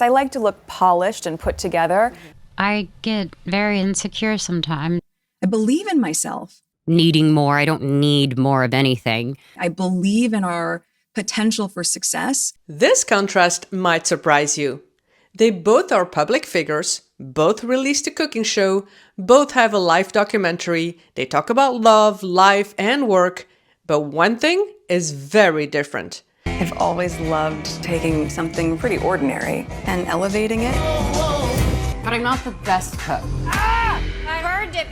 I like to look polished and put together. I get very insecure sometimes. I believe in myself. Needing more. I don't need more of anything. I believe in our potential for success. This contrast might surprise you. They both are public figures, both released a cooking show, both have a life documentary, they talk about love, life, and work, but one thing is very different. I've always loved taking something pretty ordinary and elevating it. But I'm not the best cook. I heard it.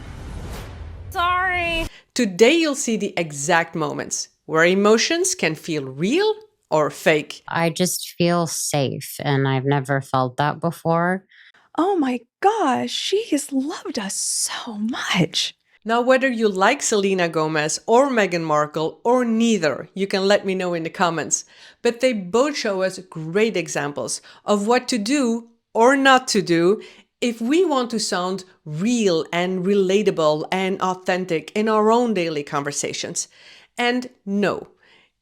Sorry. Today you'll see the exact moments where emotions can feel real or fake. I just feel safe, and I've never felt that before. Oh my gosh, she has loved us so much. Now, whether you like Selena Gomez or Meghan Markle or neither, you can let me know in the comments. But they both show us great examples of what to do or not to do if we want to sound real and relatable and authentic in our own daily conversations. And no,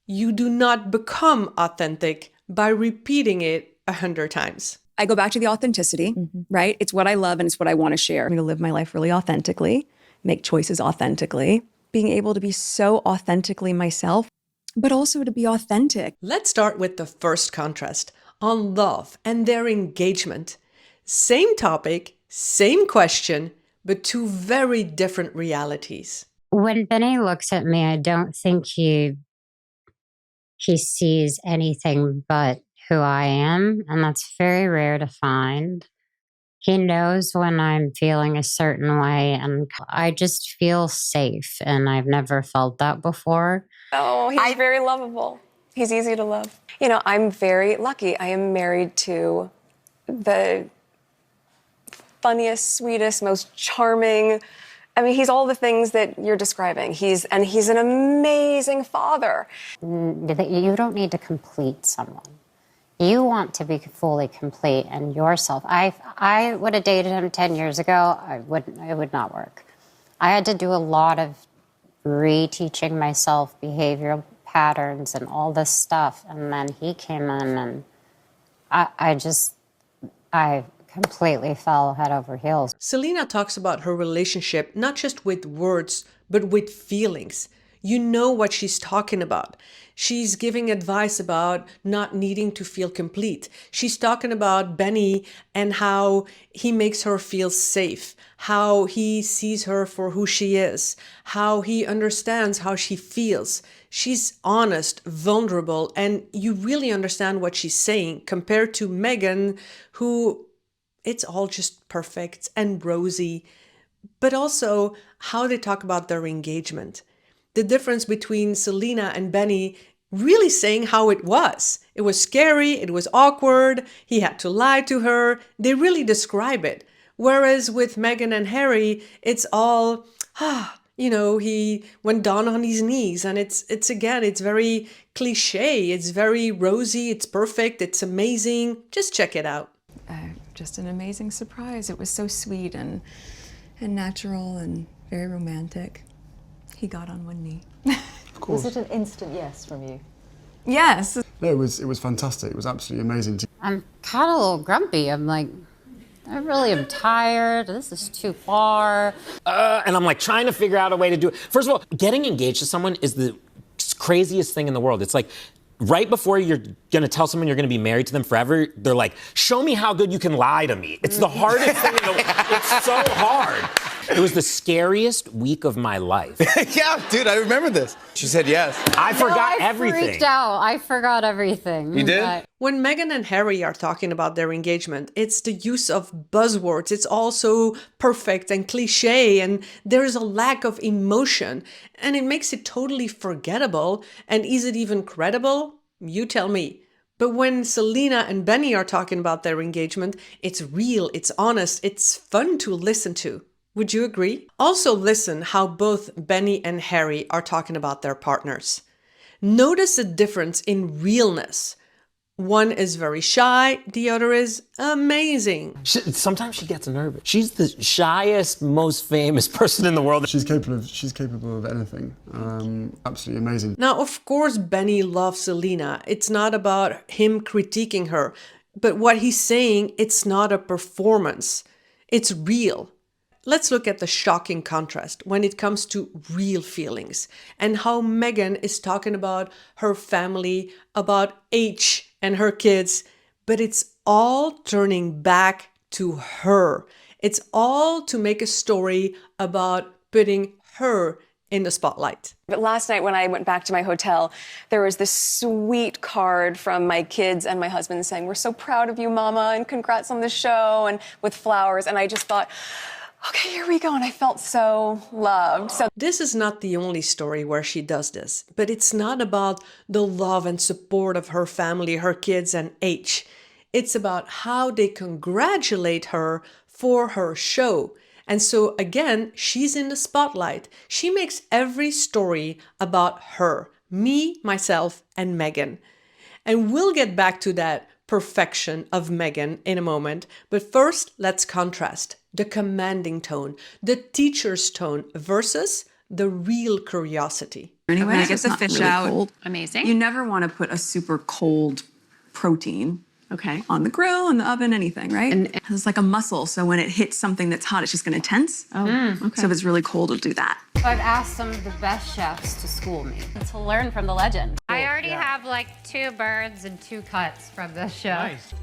you do not become authentic by repeating it 100 times. I go back to the authenticity, right? It's what I love and it's what I want to share. I'm going to live my life really authentically, make choices authentically, being able to be so authentically myself, But also to be authentic. Let's start with the first contrast on love and their engagement. Same topic, same question, but two very different realities. When Benny looks at me, I don't think he sees anything but who I am, and that's very rare to find. He knows when I'm feeling a certain way, and I just feel safe, and I've never felt that before. Oh, he's very lovable. He's easy to love. You know, I'm very lucky. I am married to the funniest, sweetest, most charming. I mean, he's all the things that you're describing. He's an amazing father. You don't need to complete someone. You want to be fully complete and yourself. I would have dated him 10 years ago. It would not work. I had to do a lot of reteaching myself behavioral patterns and all this stuff. And then he came in and I completely fell head over heels. Selena talks about her relationship not just with words, but with feelings. You know what she's talking about. She's giving advice about not needing to feel complete. She's talking about Benny and how he makes her feel safe, how he sees her for who she is, how he understands how she feels. She's honest, vulnerable, and you really understand what she's saying compared to Meghan, who it's all just perfect and rosy, but also how they talk about their engagement. The difference between Selena and Benny really saying how it was. It was scary, it was awkward, he had to lie to her. They really describe it. Whereas with Meghan and Harry, it's all, he went down on his knees. And it's very cliche. It's very rosy, it's perfect, it's amazing. Just check it out. Just an amazing surprise. It was so sweet and natural and very romantic. He got on one knee. Of course. Was it an instant yes from you? Yes. No, it was fantastic. It was absolutely amazing. I'm kind of a little grumpy. I'm like, I really am tired. This is too far. And I'm like trying to figure out a way to do it. First of all, getting engaged to someone is the craziest thing in the world. It's like right before you're gonna tell someone you're gonna be married to them forever, they're like, show me how good you can lie to me. It's the hardest thing in the world. It's so hard. It was the scariest week of my life. Yeah, dude, I remember this. She said yes. I forgot everything. I freaked out. I forgot everything. You did? When Meghan and Harry are talking about their engagement, it's the use of buzzwords. It's also perfect and cliche, and there's a lack of emotion, and it makes it totally forgettable. And is it even credible? You tell me. But when Selena and Benny are talking about their engagement, it's real, it's honest, it's fun to listen to. Would you agree? Also listen how both Benny and Harry are talking about their partners. Notice the difference in realness. One is very shy, the other is amazing. Sometimes she gets nervous. She's the shyest, most famous person in the world. She's capable of anything. Absolutely amazing. Now, of course, Benny loves Selena. It's not about him critiquing her. But what he's saying, it's not a performance. It's real. Let's look at the shocking contrast when it comes to real feelings and how Meghan is talking about her family, about H and her kids, but it's all turning back to her. It's all to make a story about putting her in the spotlight. But last night when I went back to my hotel, there was this sweet card from my kids and my husband saying, "We're so proud of you, Mama, and congrats on the show," and with flowers. And I just thought, okay, here we go. And I felt so loved. So this is not the only story where she does this, but it's not about the love and support of her family, her kids, and H. It's about how they congratulate her for her show. And so again, she's in the spotlight. She makes every story about her, me, myself, and Meghan. And we'll get back to that perfection of Meghan in a moment. But first, let's contrast the commanding tone, the teacher's tone versus the real curiosity. Anyway, I get the fish out. Cold. Amazing. You never want to put a super cold protein on the grill, in the oven, anything, right? And it's like a muscle, so when it hits something that's hot, it's just going to tense. So if it's really cold, it'll do that. I've asked some of the best chefs to school me, to learn from the legend. I already have like 2 birds and 2 cuts from this show. Nice.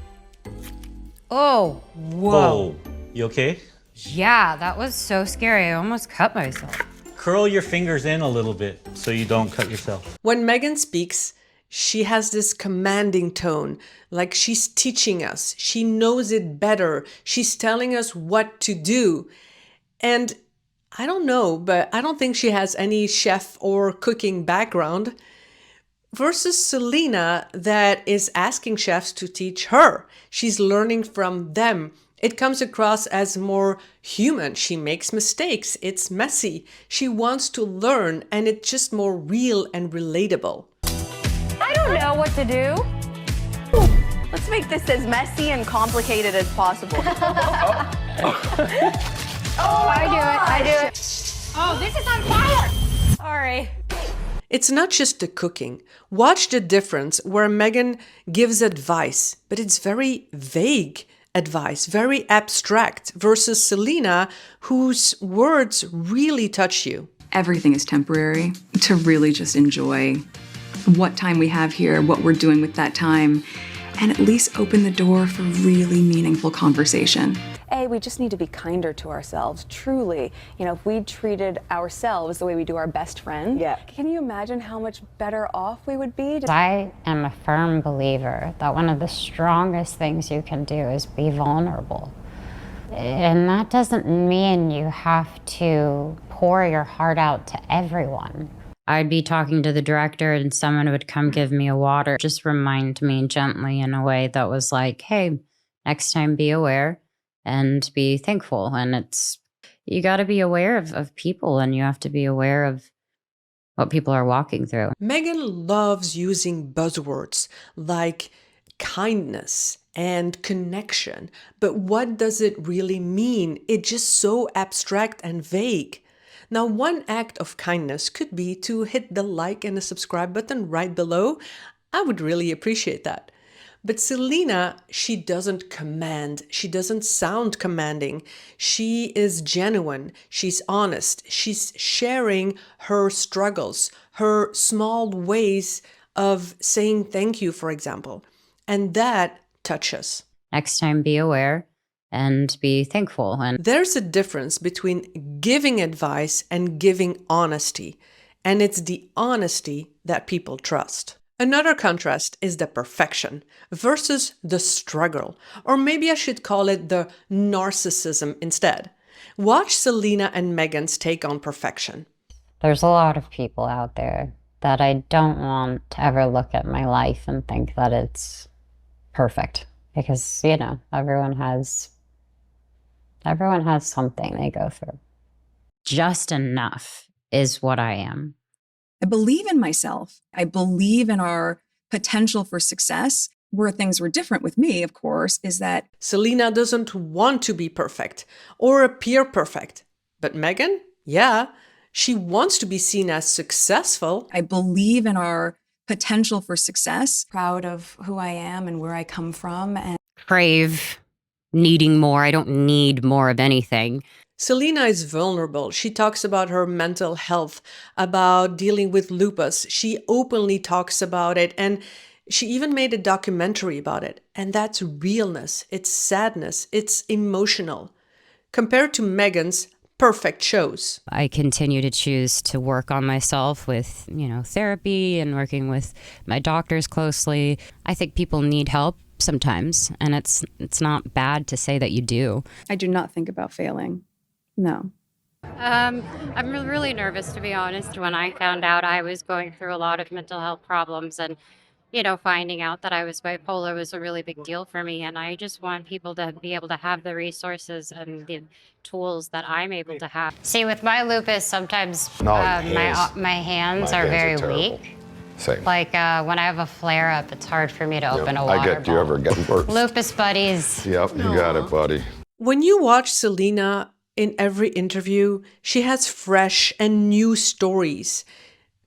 Oh, whoa. You okay? Yeah, that was so scary. I almost cut myself. Curl your fingers in a little bit so you don't cut yourself. When Meghan speaks, she has this commanding tone, like she's teaching us. She knows it better. She's telling us what to do. And I don't know, but I don't think she has any chef or cooking background. Versus Selena, that is asking chefs to teach her. She's learning from them. It comes across as more human. She makes mistakes. It's messy. She wants to learn, and it's just more real and relatable. I don't know what to do. Let's make this as messy and complicated as possible. I do it. Oh, this is on fire. Sorry. It's not just the cooking. Watch the difference where Meghan gives advice, but it's very vague advice, very abstract, versus Selena, whose words really touch you. Everything is temporary. To really just enjoy what time we have here, what we're doing with that time, and at least open the door for really meaningful conversation. we just need to be kinder to ourselves, truly. You know, if we treated ourselves the way we do our best friend, can you imagine how much better off we would be? I am a firm believer that one of the strongest things you can do is be vulnerable. And that doesn't mean you have to pour your heart out to everyone. I'd be talking to the director and someone would come give me a water, just remind me gently in a way that was like, hey, next time be aware and be thankful. And it's, you got to be aware of people, and you have to be aware of what people are walking through. Meghan loves using buzzwords like kindness and connection. But what does it really mean? It's just so abstract and vague. Now, one act of kindness could be to hit the like and the subscribe button right below. I would really appreciate that. But Selena, she doesn't command. She doesn't sound commanding. She is genuine. She's honest. She's sharing her struggles, her small ways of saying thank you, for example. And that touches. Next time, be aware and be thankful. And there's a difference between giving advice and giving honesty. And it's the honesty that people trust. Another contrast is the perfection versus the struggle, or maybe I should call it the narcissism instead. Watch Selena and Meghan's take on perfection. There's a lot of people out there that I don't want to ever look at my life and think that it's perfect, because, you know, everyone has something they go through. Just enough is what I am. I believe in myself. I believe in our potential for success. Where things were different with me, of course, is that Selena doesn't want to be perfect or appear perfect. But Meghan, yeah, she wants to be seen as successful. I believe in our potential for success. Proud of who I am and where I come from. And crave needing more. I don't need more of anything. Selena is vulnerable. She talks about her mental health, about dealing with lupus. She openly talks about it, and she even made a documentary about it. And that's realness. It's sadness. It's emotional. Compared to Meghan's perfect shows. I continue to choose to work on myself with, therapy and working with my doctors closely. I think people need help sometimes, and it's not bad to say that you do. I do not think about failing. No. I'm really nervous, to be honest. When I found out I was going through a lot of mental health problems and, finding out that I was bipolar was a really big deal for me. And I just want people to be able to have the resources and the tools that I'm able to have. See, with my lupus, sometimes my hands are very weak. Same. Like when I have a flare up, it's hard for me to open a water I get, do you ever get worse? Lupus buddies. Yep, you got it, buddy. When you watch Selena in every interview, she has fresh and new stories.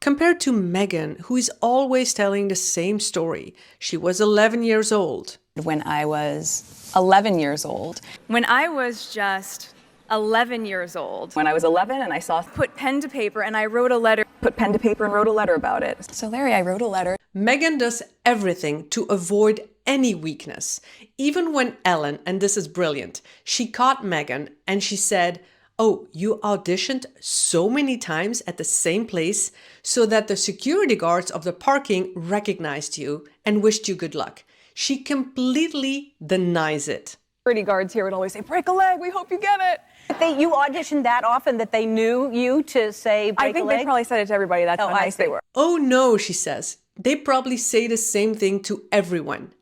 Compared to Meghan, who is always telling the same story. She was 11 years old. When I was 11 years old. When I was just 11 years old. When I was 11 and I saw Put pen to paper and I wrote a letter. put pen to paper and wrote a letter about it. So Larry, I wrote a letter. Meghan does everything to avoid any weakness. Even when Ellen, and this is brilliant, she caught Meghan and she said, "Oh, you auditioned so many times at the same place so that the security guards of the parking recognized you and wished you good luck." She completely denies it. Security guards here would always say, "Break a leg, we hope you get it." You auditioned that often that they knew you to say break a leg? I think they probably said it to everybody. That's how nice they were. Oh no, she says. They probably say the same thing to everyone.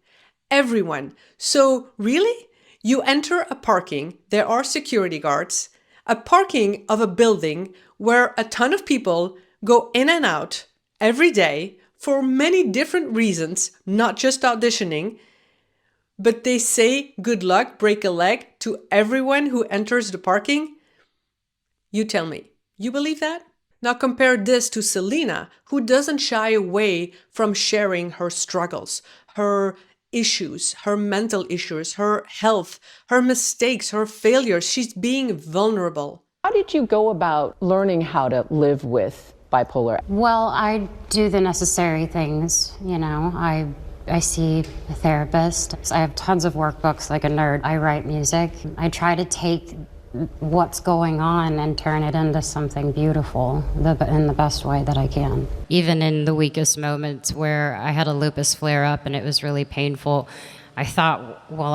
Everyone. So really? You enter a parking, there are security guards, a parking of a building where a ton of people go in and out every day for many different reasons, not just auditioning, but they say good luck, break a leg to everyone who enters the parking? You tell me, you believe that? Now compare this to Selena, who doesn't shy away from sharing her struggles, her issues, her mental issues, her health, her mistakes, her failures. She's being vulnerable. How did you go about learning how to live with bipolar? Well, I do the necessary things, I see a therapist. I have tons of workbooks like a nerd. I write music. I try to take what's going on and turn it into something beautiful in the best way that I can. Even in the weakest moments where I had a lupus flare up and it was really painful, I thought, well,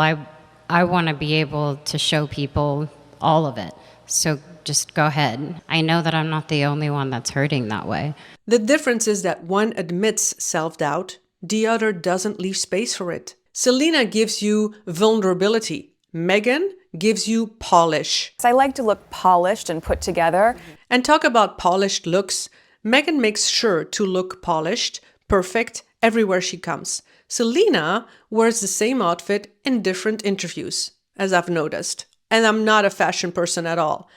I want to be able to show people all of it. So just go ahead. I know that I'm not the only one that's hurting that way. The difference is that one admits self-doubt, the other doesn't leave space for it. Selena gives you vulnerability. Meghan gives you polish. I like to look polished and put together. And talk about polished looks. Meghan makes sure to look polished, perfect, everywhere she comes. Selena wears the same outfit in different interviews, as I've noticed. And I'm not a fashion person at all.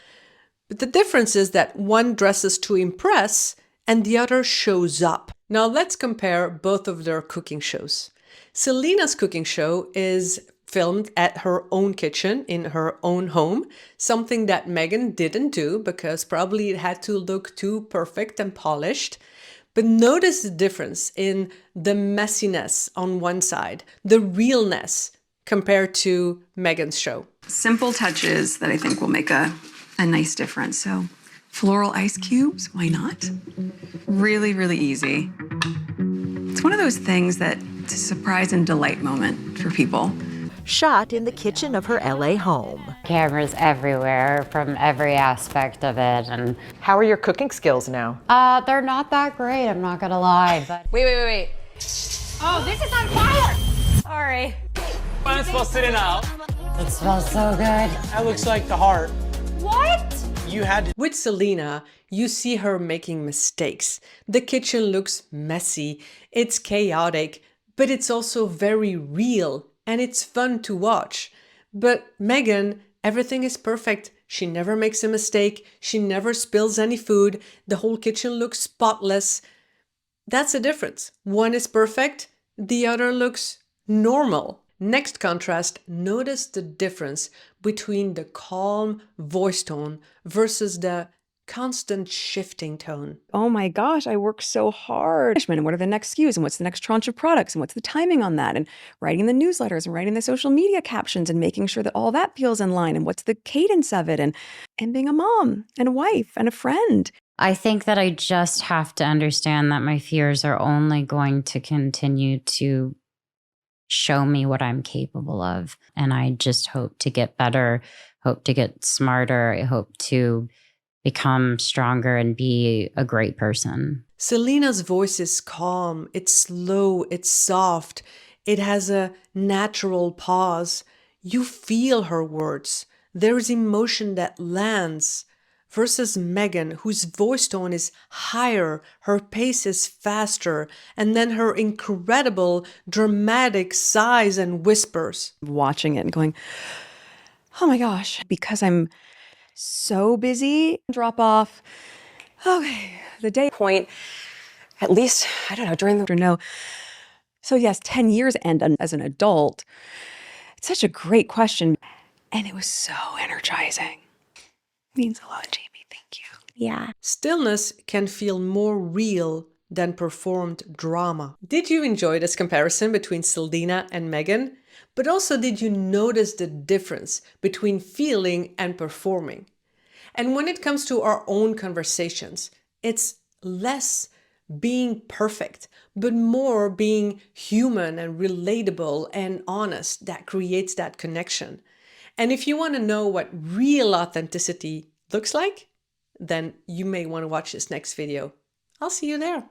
But the difference is that one dresses to impress and the other shows up. Now let's compare both of their cooking shows. Selena's cooking show is filmed at her own kitchen in her own home, something that Meghan didn't do because probably it had to look too perfect and polished. But notice the difference in the messiness on one side, the realness compared to Meghan's show. Simple touches that I think will make a nice difference. So floral ice cubes, why not? Really, really easy. It's one of those things that's a surprise and delight moment for people. Shot in the kitchen of her LA home. Cameras everywhere from every aspect of it. And how are your cooking skills now? They're not that great, I'm not gonna lie, but Wait. Oh, this is on fire! Sorry. I'm supposed to sit it out. it smells so good. That looks like the heart. What? You had to. With Selena, you see her making mistakes. The kitchen looks messy, it's chaotic, but it's also very real and it's fun to watch. But Meghan, everything is perfect. She never makes a mistake. She never spills any food. The whole kitchen looks spotless. That's the difference. One is perfect, the other looks normal. Next contrast, notice the difference between the calm voice tone versus the constant shifting tone. Oh my gosh, I work so hard. And what are the next SKUs and what's the next tranche of products and what's the timing on that? And writing the newsletters and writing the social media captions and making sure that all that feels in line and what's the cadence of it and being a mom and a wife and a friend. I think that I just have to understand that my fears are only going to continue to show me what I'm capable of. And I just hope to get better, hope to get smarter. I hope to become stronger and be a great person. Selena's voice is calm, it's slow, it's soft, it has a natural pause. You feel her words. There is emotion that lands. Versus Meghan, whose voice tone is higher, her pace is faster, and then her incredible dramatic sighs and whispers. Watching it and going, oh my gosh, because I'm so busy, drop off. Okay, the day point, at least, I don't know, during the no. So yes, 10 years and as an adult, it's such a great question. And it was so energizing. Means a lot, Jamie, thank you. Yeah. Stillness can feel more real than performed drama. Did you enjoy this comparison between Selena and Meghan? But also, did you notice the difference between feeling and performing? And when it comes to our own conversations, it's less being perfect, but more being human and relatable and honest that creates that connection. And if you want to know what real authenticity looks like, then you may want to watch this next video. I'll see you there.